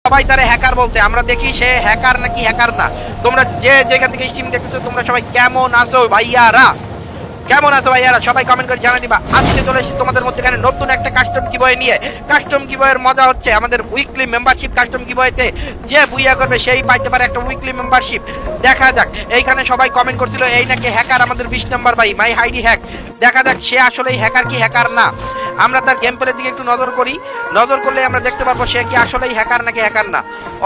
সবাই তারে হ্যাকার বলছে, আমরা দেখি সে হ্যাকার নাকি হ্যাকার না। তোমরা যে যেখান থেকে স্ট্রিম দেখতেছো তোমরা সবাই কেমন আছো ভাইয়ারা, কেমন আছো ভাইয়ারা, সবাই কমেন্ট করে জানা দিবা। আজকে চলে এসেছি তোমাদের মধ্যে এখানে নতুন একটা কাস্টম কিবয় নিয়ে। কাস্টম কিবয়ের মজা হচ্ছে আমাদের উইকলি মেম্বারশিপ। কাস্টম কিবয়তে যে বুইয়া করবে সেই পাইতে পারে একটা উইকলি মেম্বারশিপ। দেখা যাক, এইখানে সবাই কমেন্ট করছিল এই নাকি হ্যাকার আমাদের 20 নম্বর ভাই মাই হাইডি হ্যাক। দেখা যাক সে আসলেই হ্যাকার কি হ্যাকার না। আমরা তার গেম প্লের দিকে একটু নজর করি, নজর করলে আমরা দেখতে পারবো সে কি আসলেই হ্যাকার নাকি হ্যাকার না।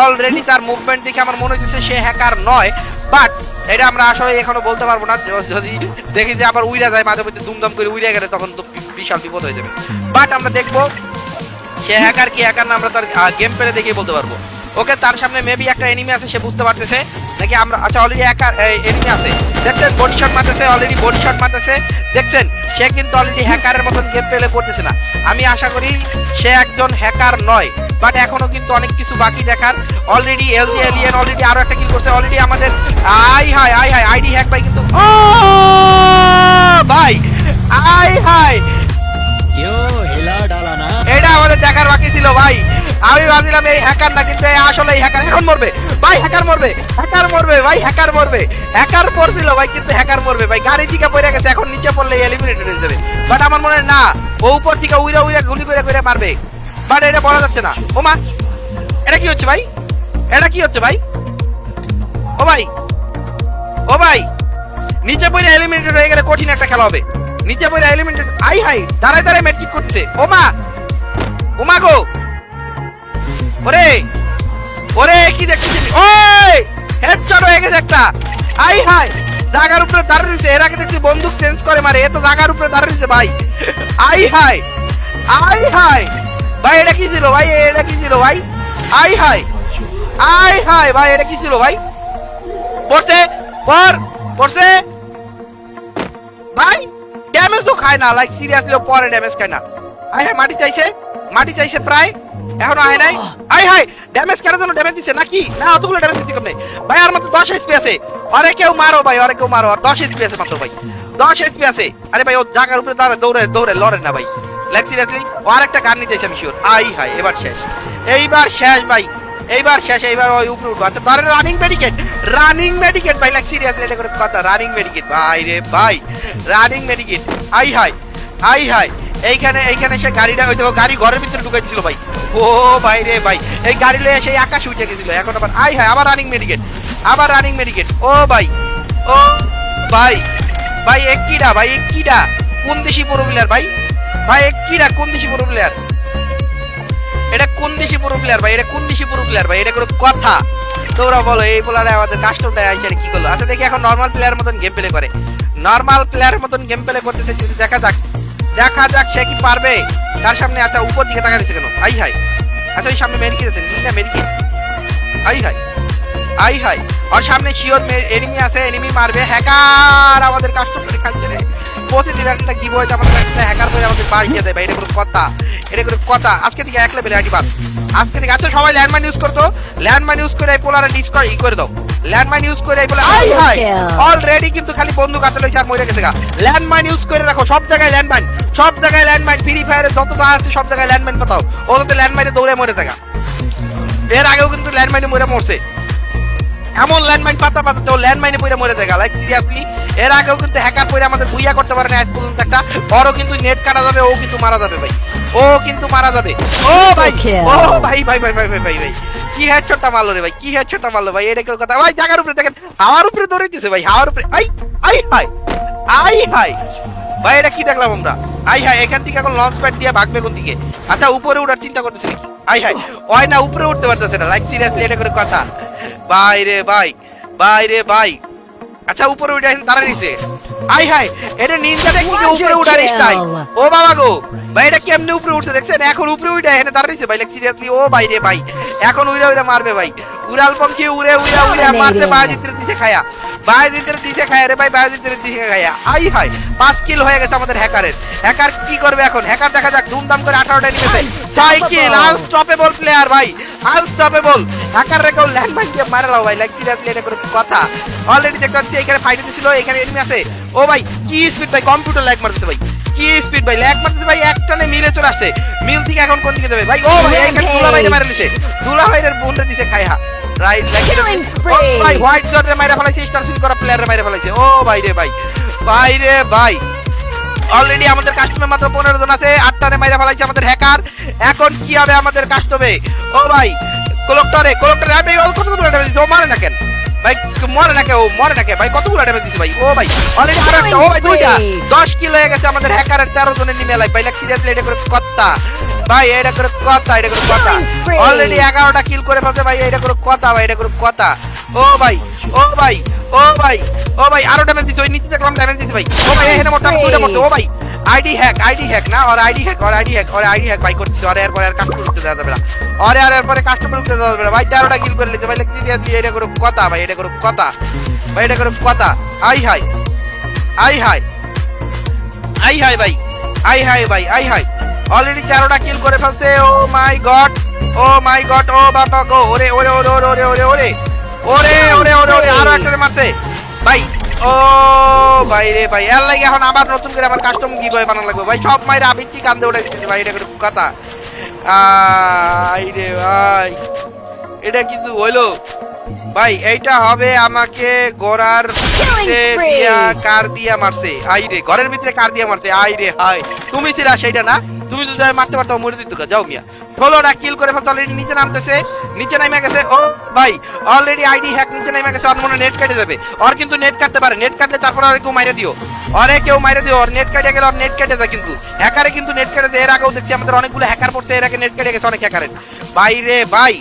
অলরেডি তার মুভমেন্ট দেখে আমার মনে হচ্ছে সে হ্যাকার নয়, বাট এটা আমরা আসলে এখনো বলতে পারবো না। যদি দেখি যে আবার উইরা যায় মাঝে মধ্যে দুমদাম করে উইরা গেলে তখন তো বিশাল বিপদ হয়ে যাবে। বাট আমরা দেখবো সে হ্যাকার কি হ্যাকার না, আমরা তার গেম প্লে দেখেই বলতে পারবো। ওকে, তার সামনে মেবি একটা এনিমি আছে, সে বুঝতে পারতেছে নাকি আমরা। আচ্ছা, অলরেডি হ্যাকার এনিমি আছে, দেখছেন বডি শট মারতেছে, অলরেডি বডি শট মারতেছে, দেখছেন সে কিন্তু অলরেডি হ্যাকারের মতন গেম প্লে পড়তেছে না। আমি আশা করি সে একজন হ্যাকার নয়, বাট এখনো কিন্তু অনেক কিছু বাকি দেখার। অলরেডি এলজি এলিয়েন অলরেডি আরো একটা কিল করছে। অলরেডি আমাদের আই হাই আইডি হ্যাক ভাই কিন্তু ও ভাই আই হাই এটা আমাদের দেখার বাকি ছিল ভাই। আমি ভাবছিলাম এই হ্যাকার না, কিন্তু আসলে এই হ্যাকার এখন মরবে ভাই, হ্যাকার মরবে, হ্যাকার মরবে ভাই, হ্যাকার মরবে। হ্যাকার পড়ছিল ভাই, কিন্তু হ্যাকার মরবে ভাই। গাড়ি থেকে পড়ে গেছে, এখন নিচে পড়লে এলিমিনেটেড হয়ে যাবে। বাট আমার মনে হয় না, ও উপর থেকে উইরা উইরা গুলি করে করে মারবে, বাট এটা বলা যাচ্ছে না। ও মা, এটা কি হচ্ছে ভাই, এটা কি হচ্ছে ভাই? ও ভাই, ও ভাই, নিচে পড়ে এলিমিনেটেড হয়ে গেলে কঠিন একটা খেলা হবে। নিচে পড়ে এলিমিনেটেড, আই হাই দাঁড়ায় দাঁড়ায় ম্যাজিক করছে। ও মা, ও মা গো, ওরে ওরে কি দেখতেছিস? ওই হেডশট হয়ে গেছে একটা। আই হাই, জায়গার উপরে দাঁড়িয়ে রয়েছে। এর আগে দেখছি বন্দুক চেঞ্জ করে মারে, এ তো জায়গার উপরে দাঁড়িয়ে রয়েছে ভাই। আই হাই আই হাই ভাই, এটা কি ছিল ভাই, এটা কি ছিল ভাই? আই হাই আই হাই ভাই, এটা কি ছিল ভাই? পড়ছে পড়ছে ভাই, ড্যামেজ তো খায় না, লাইক সিরিয়াসলি পরে ড্যামেজ খায় না। আই হাই, মাটি চাইছে প্রায়, এখনো আয় নাই। আই হাই, ড্যামেজ কেন যেন ড্যামেজ দিচ্ছে নাকি না, অতগুলো ড্যামেজ দিতে কম ভাই। আর মাত্র 10 এইচপি আছে, আরে কেউ মারো ভাই, আরে কেউ মারো। 10 এইচপি আছে মাত্র ভাই, 10 এইচপি আছে। আরে ভাই ও জায়গার উপরে দৌড়ে দৌড়ে লড়ে না ভাই, লাইক সিরিয়াসলি ও আরেকটা গান নিতেছে আমি শিওর। আই হাই, এবার শেষ, এইবার শেষ ভাই, এইবার শেষ, এইবার ওই উপরে উঠবো। আচ্ছা ধরে রানিং মেডিকেট ভাই, লাইক সিরিয়াসলি এটা করে কথা। রানিং মেডিকেট ভাই রে ভাই, রানিং মেডিকেট। আই হাই এইখানে সে গাড়িটা ওই দেখো, গাড়ি ঘরের ভিতরে ঢুকাইছিল ভাই। ও ভাই রে ভাই, এই গাড়ি লয়ে সেই আকাশে উঠে গেছিল। এখন আবার আই হাই, আবার রানিং মেডিকেট। ও ভাই, ও ভাই ভাই, এককিডা ভাই, এককিডা কোন দেশি প্রো প্লেয়ার ভাই, ভাই এককিডা কোন দেশি প্রো প্লেয়ার? এটা কোন দেশি প্রো প্লেয়ার ভাই, এটা কোন দেশি প্রো প্লেয়ার ভাই? এটা কোনো কথা? তোমরা বলো, এই বলারে আমাদের কাস্টমটা আইসা কি করলো? আচ্ছা দেখি এখন নরমাল প্লেয়ার মতন গেম প্লে করে, নরমাল প্লেয়ারের মতন গেম প্লে করতেছে। যদি দেখা যাক সে কি পারবে তার সামনে। আচ্ছা উপর দিকে তাকা দিচ্ছে কেন? আই হাই, আচ্ছা ওই সামনে মেডিকেট আছে, নীলা মেডিকেট। আই হাই আর সামনে শিওর এনিমি আছে, এনিমি মারবে। হ্যাকার আমাদের কাস্টমার খাইছে রে, প্রতিদিন একটা কি বইতে আমাদের একটা হ্যাকার করে আমাদের বাড়িয়ে দেয় ভাই। এটা কোনো কথা? এটা কোনো কথা? আজকে থেকে এক লেভেলে আইডি বাদ, আজকে থেকে। আচ্ছা সবাই ল্যান্ডমাইন ইউজ করতো, ল্যান্ডমাইন ইউজ করে এই পোলারে ডিসকয় করে দাও, ল্যান্ডমাইন ইউজ করে এই পোলা। আই হাই, অলরেডি কিন্তু খালি বন্দুক হাতে লইছে আর মরে গেছে গা। ল্যান্ডমাইন ইউজ করে রাখো, সব জায়গায় ল্যান্ডমাইন, সব জায়গায় ল্যান্ডমাইন। ফ্রি ফায়ারে যত যা আছে সব জায়গায় ল্যান্ডমাইন পাতাও, ও তো ল্যান্ডমাইনে দৌড়ে মরে থাকা। এর আগেও কিন্তু ল্যান্ডমাইনে মরছে, এমন ল্যান্ডমাইন পাতা তো ল্যান্ডমাইনে পড়ে মরে দেখা। লাইক সিরিয়াসলি এর আগেও কিন্তু হ্যাকার পড়ে আমাদের বুইয়া করতে পারে না আজ পর্যন্ত একটা। বড় কিন্তু নেট কাটা যাবে, ও কিন্তু মারা যাবে ভাই, ও কিন্তু মারা যাবে। ও ভাই, ও ভাই ভাই ভাই ভাই ভাই ভাই ভাই, কি হেডশটটা মারলো রে ভাই, কি হেডশটটা মারলো ভাই। এটা কেউ কথা ভাই? জায়গার উপরে দেখেন, হাওয়ার উপরে দৌড়াইতেছে ভাই, হাওয়ার উপরে। আই আই হাই আই হাই ভাই, এটা কি দেখলাম আমরা? আই হাই, এখান থেকে এখন লঞ্চ প্যাড দিয়ে ভাগবে কোন দিকে? আচ্ছা উপরে উঠার চিন্তা করতেছে নাকি? আই হাই, ওই না উপরে উঠতে পারতেছে না। লাইক সিরিয়াসলি এটা করে কথা ভাই রে ভাই, ভাই রে ভাই। আচ্ছা উপরে উঠে তারা দিছে। আই হাই, এটা নিনজা টেকনিকে উপরে উঠার স্টাইল। ও বাবা গো ভাই, এটা কেমনে উপরে উঠছে দেখছেন? এখন উপরে উঠে এখানে তারা দিছে ভাই, লাইক সিরিয়াসলি। ও ভাই রে ভাই, এখন উড়া মারবে ভাই, উড়াল পঙ্খি উড়ে মারতে বাজিতে দিছে খায়া, বাজিতে দিছে খায়া রে ভাই, বাজিতে দিছে খায়া। আই হাই, 5 কিল হয়ে গেছে আমাদের হ্যাকারের। হ্যাকার কি করবে এখন? হ্যাকার দেখা যাক, ধুমধাম করে 18টা নিয়েছে। 6 কিল, আনস্টপেবল প্লেয়ার ভাই, আনস্টপেবল। হ্যাকার রে কেউ ল্যান্ডমাইন দিয়ে মারে লাও ভাই, লাইক সিরিয়াসলি এটা করে কথা। অলরেডি দেখতে পাচ্ছি এখানে ফাইট ছিল, এখানে এনিমি আছে। ও ভাই কি স্পিড ভাই, কম্পিউটার ল্যাগ মারছে ভাই, কি স্পিড ভাই, ল্যাগ মারতে ভাই একটানে মিলে চলে আসছে। মিল থেকে এখন কোন দিকে যাবে ভাই? ও ভাই এখানে দুলা ভাইরে মারে দিছে, দুলা ভাইরের বোনটা দিছে খাইহা। রাইট ভাই হোয়াইট জর্জে মাইরা ফেলাইছে, স্টার সিন করা প্লেয়ারে মাইরা ফেলাইছে। ও ভাই রে ভাই, ভাই রে ভাই অলরেডি আমাদের কাস্টমে মাত্র 15 জন আছে, 8টানে মাইরা ফেলাইছে আমাদের হ্যাকার। এখন কি হবে আমাদের কাস্টমে? ও ভাই কোলেক্টরে আমি কতগুলো ড্যামেজ দিছি, ও মারে না কেন ভাই? মরে না কে, ও মরে না কে ভাই? কতগুলো ড্যামেজ দিছি ভাই? ও ভাই অলরেডি আরো একটা, ও ভাই দুইটা 10 কিল হয়ে গেছে আমাদের হ্যাকারের 13 জনের নিমে লাই ভাই। লাইক সিরিয়াসলি এটা করে কথা ভাই, এটা করে কথা, এটা করে কথা। অলরেডি 11টা কিল করে ফেলছে ভাই, এটা করে কথা ভাই, এটা করে কথা। ও ভাই ও ভাই ও ভাই ও ভাই আরো ড্যামেজ দিছে, ওই নিচে দেখলাম ড্যামেজ দিছে ভাই। ও ভাই এখানে মোটা দুইটা মরছে। ও ভাই আইডি হ্যাক না, আর আইডি হ্যাক ভাই করছে। আর এরপরে আর কাস্টমার ঢুকতে দেওয়া যাবে না, আরে আর এরপরে কাস্টমার ঢুকতে দেওয়া যাবে না ভাই। 13টা কিল করে লিখতে ভাই, লাইক সিরিয়াসলি এটা করে কথা ভাই, এটা করে কথা ভাই, এটা করে কথা। আই হাই আই হাই আই হাই ভাই, আই হাই ভাই, আই হাই অলরেডি 13টা কিল করে ফেলছে। ও মাই গড, ও মাই গড, ও বাবা গো, ওরে ওরে ওরে ওরে ওরে ওরে ওরে ওরে ওরে ওরে ওরে আরো একটা মারছে ভাই। ও ভাই রে ভাই, এর লাগে এখন আবার নতুন করে আমার কাস্টম গিভওয়ে বানানো লাগবে ভাই। সব মাইরা আবিচ্ছি কান্দে উড়াই দিতেছে ভাই, এটা করে কথা। আই রে ভাই এটা কিছু হইলো ভাই? এইটা হবে আমাকে গোড়ার দিয়া কার দিয়া মারছে। আই রে ঘরের ভিতরে কার দিয়া মারছে। আই রে হাই, তুমি ছিলা সেইটা না? তুমি যদি মারতে পারতো মরে দিত। যাও মিয়া, 16টা কিল করে ফেলছে। অলরেডি নিচে নামতেছে, নিচে নামে গেছে। ও ভাই অলরেডি আইডি হ্যাক নিচে নামে গেছে। ওর মনে নেট কেটে যাবে, ওর কিন্তু নেট কাটতে পারে। নেট কাটলে তারপর আর কেউ মাইরে দিও, কেউ মাইরে দিও। ওর নেট কেটে গেলে ওর নেট কেটে যায়, কিন্তু হ্যাকারে কিন্তু নেট কেটে যায়। এর আগেও দেখছি আমাদের অনেকগুলো হ্যাকার পড়তে এর আগে নেট কেটে গেছে অনেক হ্যাকারের ভাই রে ভাই।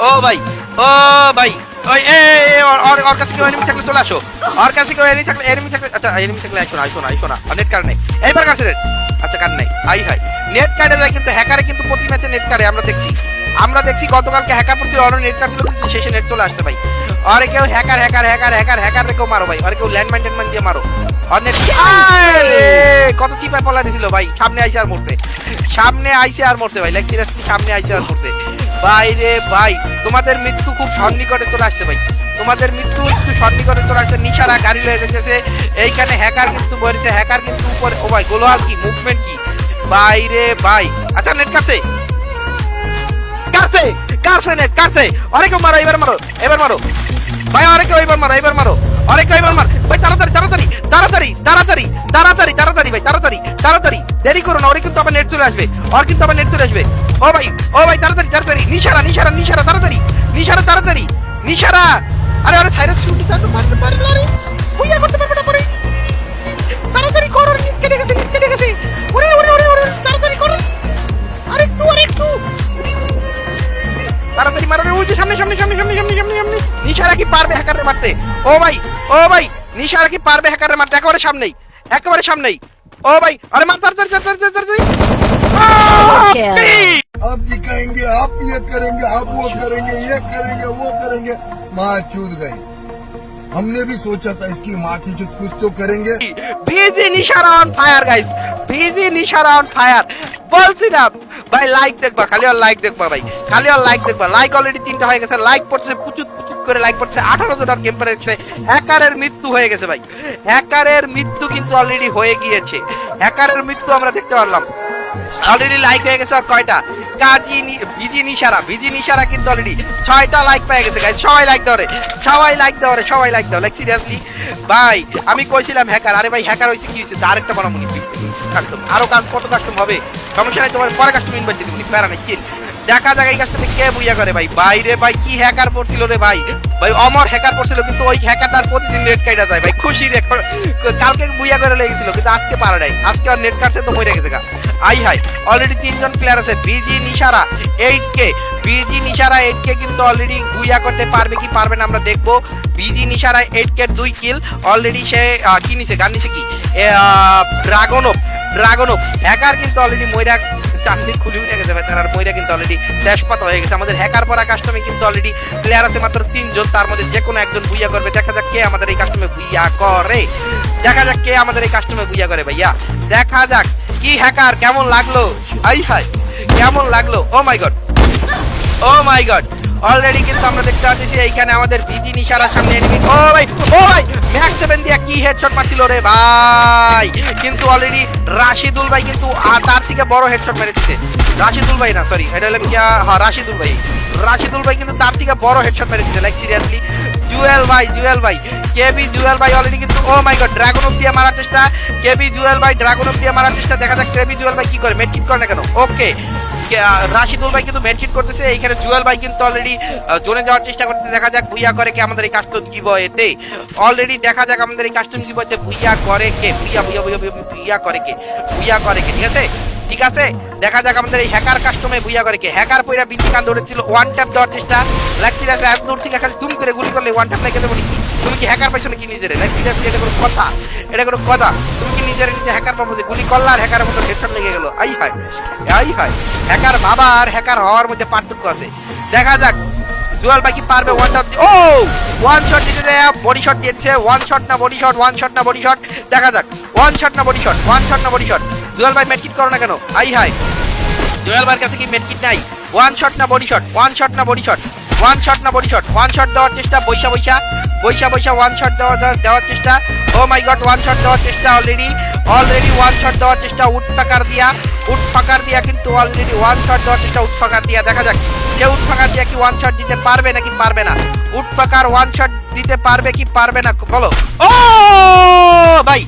ও ভাই ও ভাই ওই ওর কাছে কেউ এনিমি থাকলে চলে আসো, ওর কাছে কেউ এনিমি থাকলে আচ্ছা এনিমি থাকলে আইসো না নেট কার্ড নেই এইবার কাছে নেট। আচ্ছা কার্ড নেই, আই হাই নেট কার্ডে যায়, কিন্তু হ্যাকারে কিন্তু প্রতি ম্যাচে নেট কার্ডে আমরা দেখছি গতকালকে হ্যাকার প্রতি অলরেডি নেট কার্ড ছিল, কিন্তু শেষে নেট চলে আসছে ভাই। আরে কেউ হ্যাকার কেউ মারো ভাই, আরে কেউ ল্যান্ডমাইন দিয়ে মারো। আর নেট কত চিপায় পলা দিছিল ভাই, সামনে আইসে আর মরতে ভাই। লাইক সিরিয়াসলি সামনে আইসে আর মরতে ভাই রে ভাই। তোমাদের মৃত্যু খুব সন্নিকটে চলে আসছে ভাই, তোমাদের মৃত্যু একটু সন্নিকটে চলে আসছে। নিশারা গাড়ি লয়ে যেতেছে, এইখানে হ্যাকার কিন্তু বলেছে, হ্যাকার কিন্তু উপরে। ও ভাই গোলওয়াল কি মুভমেন্ট কি ভাই রে ভাই। আচ্ছা নেট কাছে নেট কাছে, অনেকেও মারো, এবার মারো ভাই, অনেকেও এবার মারো ভাই। তাড়াতাড়ি ভাই, তাড়াতাড়ি দেরি করো না, ওরে কিন্তু আবার নেট চলে আসবে, ও ভাই তাড়াতাড়ি নিশারা তাড়াতাড়ি নিশারা। আরে সাইরাস শুনতে চান পারবে আরে বুইয়া করতে পারবে না পরে। তাড়াতাড়ি করো, কেটে গেছে ওরে তাড়াতাড়ি করো, আরেকটু তাড়াতাড়ি মারো রে। ওই যে সামনে নিশারা কি পারবে হ্যাকারে মারতে? ও ভাই নিশারা কি পারবে হ্যাকারে মারতে? একেবারে সামনেই। ও ভাই আরে মার তাড়াতাড়ি। आप जी कहेंगे, आप ये करेंगे, आप वो करेंगे, वो करेंगे। माँ चूत गई। हमने भी सोचा था इसकी माँ की चूत कुछ तो करेंगे। ভিজি নিশারা অন ফায়ার গাইস, ভিজি নিশারা অন ফায়ার বলছি না ভাই। লাইক দেখবা, খালি আর লাইক দেখবা ভাই, লাইক অলরেডি 3টা হয়ে গেছে। লাইক পড়ছে পুচুত করে, লাইক পড়ছে 18 জন। আর গেম পড়ে গেছে। হ্যাকারের মৃত্যু হয়ে গেছে ভাই, হ্যাকারের মৃত্যু কিন্তু অলরেডি হয়ে গিয়েছে। হ্যাকারের মৃত্যু আমরা দেখতে পারলাম। অলরেডি লাইক হয়ে গেছে আর কয়টা? ভিজি নিশারা কিন্তু অলরেডি 6টা লাইক পেয়ে গেছে গাইস। সবাই লাইক দাও রে, লাইক সিরিয়াসলি ভাই। আমি কইছিলাম হ্যাকার, আরে ভাই হ্যাকার হইছে কি হইছে? আরেকটা বানাবো নি কাস্টম, আরো কত কাস্টম হবে, সমস্যা নাই। তোমার পরে কাস্টম ইনভাইট দিতে বলি, প্যারা নাই। দেখা যাক এই কাস্টমে কে বুইয়া করে ভাই। বাইরে ভাই কি হ্যাকার পড়ছিল রে ভাই, অমর হ্যাকার পড়ছিল, কিন্তু ওই হ্যাকারটার প্রতিদিন নেট কাটা যায় ভাই। খুশি রে, কালকে বুইয়া করে লেগেছিল, কিন্তু আজকে পারে নাই। আজকে আর নেট কাটছে তো মরে গেছে গা। আই হাই অলরেডি 3 জন প্লেয়ার আছে। ভিজি নিশারা 8K কিন্তু অলরেডি বুইয়া করতে পারবে কি পারবে না আমরা দেখবো। ভিজি নিশারা 8K 2 কিল অলরেডি। সে কি নিছে, গান নিছে কি ড্রাগনপ হ্যাকার কিন্তু অলরেডি মইরা চাকরি খুলে উঠে গেছে ভাই। তার মইরা কিন্তু অলরেডি তেজপাতা হয়ে গেছে। আমাদের হ্যাকার পরা কাস্টমে কিন্তু অলরেডি প্লেয়ার আছে মাত্র 3 জন, তার মধ্যে যে কোনো একজন বুইয়া করবে। দেখা যাক কে আমাদের এই কাস্টমে বুইয়া করে, ভাইয়া দেখা যাক কি হ্যাকার কেমন লাগলো। আই হাই কেমন লাগলো। ও মাই গড অলরেডি কিন্তু আমরা দেখতে পাচ্ছি এইখানে আমাদের বিজি নিশারার সামনে এনিমি। ও ভাই ম্যাক্স 7 দিয়ে কি হেডশট মারছিল রে ভাই, কিন্তু অলরেডি রাশিদুল ভাই কিন্তু তার থেকে বড় হেডশট মেরে দিচ্ছে। রাশিদুল ভাই না, সরি, এটা হলো হ্যাঁ রাশিদুল ভাই কিন্তু তার থেকে বড় হেডশট মেরে দিচ্ছে, লাইক সিরিয়াসলি। জুয়েল ভাই কেবি জুয়েল ভাই অলরেডি কিন্তু ও মাই গড ড্রাগন অফ দিয়ে মারার চেষ্টা, কেবি জুয়েল ভাই ড্রাগন অফ দিয়ে মারার চেষ্টা। দেখা যাক কেবি জুয়েল ভাই কি করে, মেডকিট করে না কেন। ওকে, রাশিদুল ভাই কিন্তু মেডকিট করতেছে, এইখানে জুয়েল ভাই কিন্তু অলরেডি জোনে যাওয়ার চেষ্টা করতেছে। দেখা যাক ভুইয়া করে কি আমাদের এই কাস্টম গিভওয়েতে। অলরেডি দেখা যাক আমাদের এই কাস্টম গিভওয়েতে ভুইয়া করে কে, ভুইয়া করে কে, ঠিক আছে দেখা যাক আমাদের এই হ্যাকার কাস্টমে ভুইয়া করে কে। হ্যাকার পয়রা বিচি কান ধরেছিল, ওয়ান ট্যাপ দেওয়ার চেষ্টা, লাইক সিরিয়াসলি এত দূর থেকে খালি তুম করে গুলি করলে ওয়ান ট্যাপ লেগে দেবো নাকি? তুমি কি হ্যাকার পাইছো নাকি নিজের? লাইক সিরিয়াসলি এটা কোনো কথা? তুমি কি নিজে হ্যাকার পাবো যে গুলি করলা আর হ্যাকারের মতো হেডশট লেগে গেল? আই হাই হ্যাকার বাবা আর হ্যাকার হওয়ার মধ্যে পার্থক্য আছে। দেখা যাক জুয়েল ভাই কি পারবে ওয়ান শট। ও ওয়ান শট দিতে যায়, বডি শট দিয়েছে। ওয়ান শট না বডি শট, দেখা যাক ওয়ান শট না বডি শট। জুয়েল ভাই মেডকিট করো না কেন? আই হাই জুয়েল ভাইয়ের কাছে কি মেডকিট নাই? ওয়ান শট না বডি শট, ওয়ান শট দেওয়ার চেষ্টা, বৈশা ওয়ান শট দেওয়ার চেষ্টা। ও মাই গড ওয়ান শট দেওয়ার চেষ্টা, অলরেডি ওয়ান শট দেওয়ার চেষ্টা, উড ফাঁকার দিয়া কিন্তু অলরেডি ওয়ান শট দেওয়ার চেষ্টা, উড ফাঁকার দিয়া। দেখা যাক সে উড ফাঁকার দিয়া কি ওয়ান শট দিতে পারবে নাকি পারবে না। উড ফাঁকার ওয়ান শট দিতে পারবে কি পারবে না বলো। ও ভাই